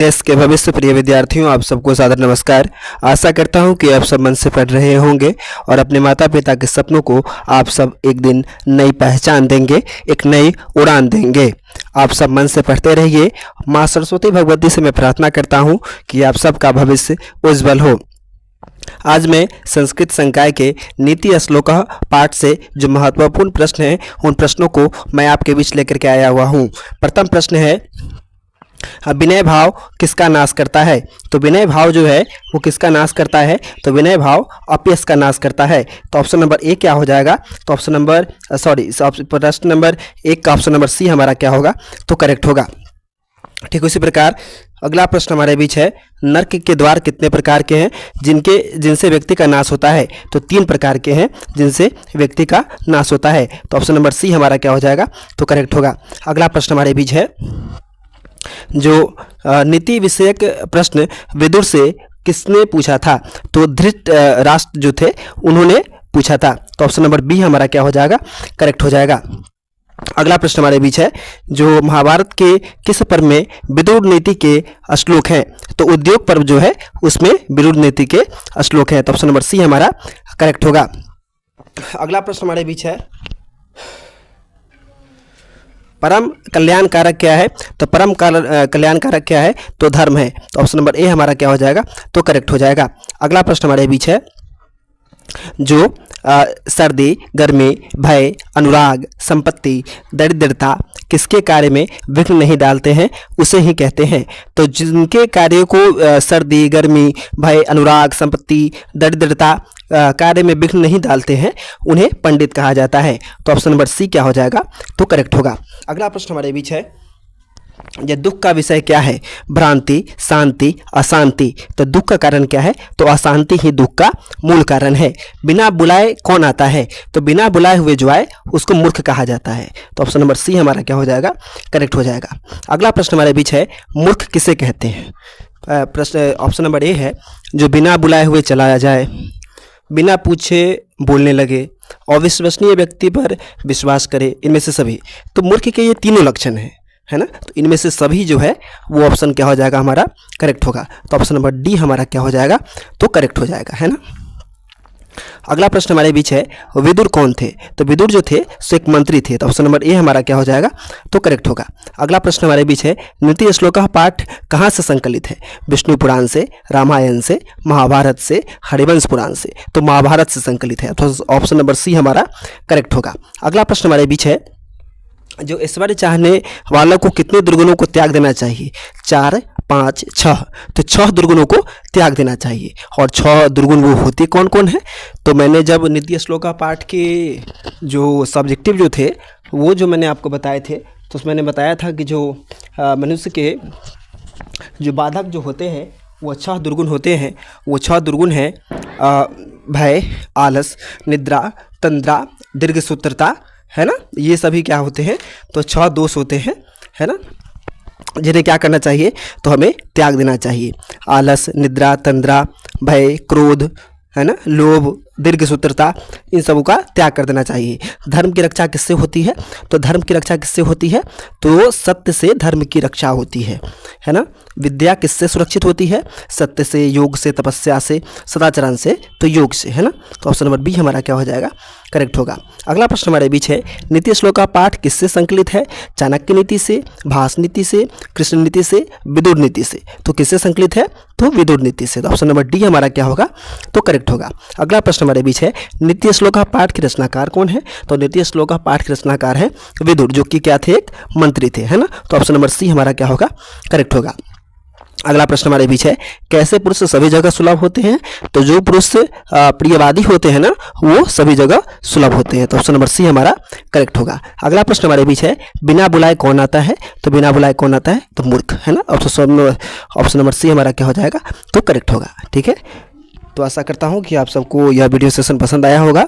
देश के भविष्य प्रिय विद्यार्थियों, आप सबको सादर नमस्कार। आशा करता हूं कि आप सब मन से पढ़ रहे होंगे और अपने माता पिता के सपनों को आप सब एक दिन नई पहचान देंगे, एक नई उड़ान देंगे। आप सब मन से पढ़ते रहिए। माँ सरस्वती भगवती से मैं प्रार्थना करता हूं कि आप सबका भविष्य उज्जवल हो। आज मैं संस्कृत संकाय के नीति श्लोक पाठ से जो महत्वपूर्ण प्रश्न हैं उन प्रश्नों को मैं आपके बीच लेकर के आया हुआ हूँ। प्रथम प्रश्न है, विनय भाव किसका नाश करता है? तो विनय भाव जो है वो किसका नाश करता है? तो विनय भाव अपयश का नाश करता है। तो ऑप्शन नंबर ए क्या हो जाएगा? तो प्रश्न नंबर एक का ऑप्शन नंबर सी हमारा क्या होगा? तो करेक्ट होगा। ठीक उसी प्रकार अगला प्रश्न हमारे बीच है, नरक के द्वार कितने प्रकार के हैं जिनसे व्यक्ति का नाश होता है? तो 3 प्रकार के हैं जिनसे व्यक्ति का नाश होता है। तो ऑप्शन नंबर सी हमारा क्या हो जाएगा? तो करेक्ट होगा। अगला प्रश्न हमारे बीच है, जो नीति विषयक प्रश्न विदुर से किसने पूछा था? तो धृतराष्ट्र जो थे उन्होंने पूछा था। तो ऑप्शन नंबर बी हमारा क्या हो जाएगा? करेक्ट हो जाएगा। अगला प्रश्न हमारे बीच है, जो महाभारत के किस पर्व में विदुर नीति के श्लोक हैं? तो उद्योग पर्व जो है उसमें विदुर नीति के श्लोक हैं। तो ऑप्शन नंबर सी हमारा करेक्ट होगा। अगला प्रश्न हमारे बीच है, परम कल्याणकारक क्या है? तो परम कल्याणकारक क्या है? तो धर्म है। तो ऑप्शन नंबर ए हमारा क्या हो जाएगा? तो करेक्ट हो जाएगा। अगला प्रश्न हमारे बीच है, जो सर्दी, गर्मी, भय, अनुराग, संपत्ति, दरिद्रता किसके कार्य में विघ्न नहीं डालते हैं उसे ही कहते हैं। तो जिनके कार्य को सर्दी, गर्मी, भय, अनुराग, संपत्ति, दरिद्रता कार्य में विघ्न नहीं डालते हैं उन्हें पंडित कहा जाता है। तो ऑप्शन नंबर सी क्या हो जाएगा? तो करेक्ट होगा। अगला प्रश्न हमारे बीच है, यह दुख का विषय क्या है? भ्रांति, शांति, अशांति। तो दुख का कारण क्या है? तो अशांति ही दुख का मूल कारण है। बिना बुलाए कौन आता है? तो बिना बुलाए हुए जो आए उसको मूर्ख कहा जाता है। तो ऑप्शन नंबर सी हमारा क्या हो जाएगा? करेक्ट हो जाएगा। अगला प्रश्न हमारे बीच है, मूर्ख किसे कहते हैं? प्रश्न ऑप्शन नंबर ए है, जो बिना बुलाए हुए चलाया जाए, बिना पूछे बोलने लगे, अविश्वसनीय व्यक्ति पर विश्वास करे, इनमें से सभी। तो मूर्ख के ये तीनों लक्षण हैं, है ना? तो इनमें से सभी जो है वो ऑप्शन क्या हो जाएगा? हमारा करेक्ट होगा। तो ऑप्शन नंबर डी हमारा क्या हो जाएगा? तो करेक्ट हो जाएगा, है ना? अगला प्रश्न हमारे बीच है, विदुर कौन थे? तो विदुर जो थे सो एक मंत्री थे। तो ऑप्शन नंबर ए हमारा क्या हो जाएगा? तो करेक्ट होगा। अगला प्रश्न हमारे बीच है, नीति श्लोक का पाठ कहाँ से संकलित है? विष्णु पुराण से, रामायण से, महाभारत से, हरिवंश पुराण से। तो महाभारत से संकलित है। तो ऑप्शन नंबर सी हमारा करेक्ट होगा। अगला प्रश्न हमारे बीच है, जो ऐश्वर्य चाहने वालों को कितने दुर्गुणों को त्याग देना चाहिए? 4, 5, 6। तो 6 दुर्गुणों को त्याग देना चाहिए। और 6 दुर्गुण वो होते कौन कौन है? तो मैंने जब नीति श्लोक का पाठ के जो सब्जेक्टिव जो थे वो जो मैंने आपको बताए थे, तो उसमें मैंने बताया था कि जो मनुष्य के जो बाधक जो होते हैं वो 6 दुर्गुण होते हैं। वो 6 दुर्गुण हैं, भय, आलस, निद्रा, तंद्रा, दीर्घसूत्रता, है ना? ये सभी क्या होते हैं? तो 6 दोष होते हैं, है ना? जिन्हें क्या करना चाहिए? तो हमें त्याग देना चाहिए। आलस, निद्रा, तंद्रा, भय, क्रोध, है ना, लोभ, दीर्घसूत्रता, इन सबों का त्याग कर देना चाहिए। धर्म की रक्षा किससे होती है? तो धर्म की रक्षा किससे होती है? तो सत्य से धर्म की रक्षा होती है ना? विद्या किससे सुरक्षित होती है? सत्य से, योग से, तपस्या से, सदाचरण से, तो योग से, है ना? तो ऑप्शन नंबर बी हमारा क्या हो जाएगा? करेक्ट होगा। अगला प्रश्न हमारे बीच है, नीति श्लोक का पाठ किससे संकलित है? चाणक्य नीति से, भास नीति से, कृष्ण नीति से, विदुर नीति से। तो किससे संकलित है? तो विदुर नीति से। तो ऑप्शन नंबर डी हमारा क्या होगा? तो करेक्ट होगा। अगला प्रश्न हमारे बीच है, नीति श्लोक का पाठ के रचनाकार कौन है? तो नीति श्लोक का पाठ के रचनाकार है विदुर, जो कि क्या थे? एक मंत्री थे, है ना? तो ऑप्शन नंबर सी हमारा क्या होगा? करेक्ट होगा। अगला प्रश्न हमारे बीच है, कैसे पुरुष सभी जगह सुलभ होते हैं? तो जो पुरुष प्रियवादी होते हैं ना वो सभी जगह सुलभ होते हैं। तो ऑप्शन नंबर सी हमारा करेक्ट होगा। अगला प्रश्न हमारे बीच है, बिना बुलाए कौन आता है? तो बिना बुलाए कौन आता है? तो मूर्ख, है ना? ऑप्शन नंबर सी हमारा क्या हो जाएगा? तो करेक्ट होगा। ठीक है, तो आशा करता हूँ कि आप सबको यह वीडियो सेशन पसंद आया होगा।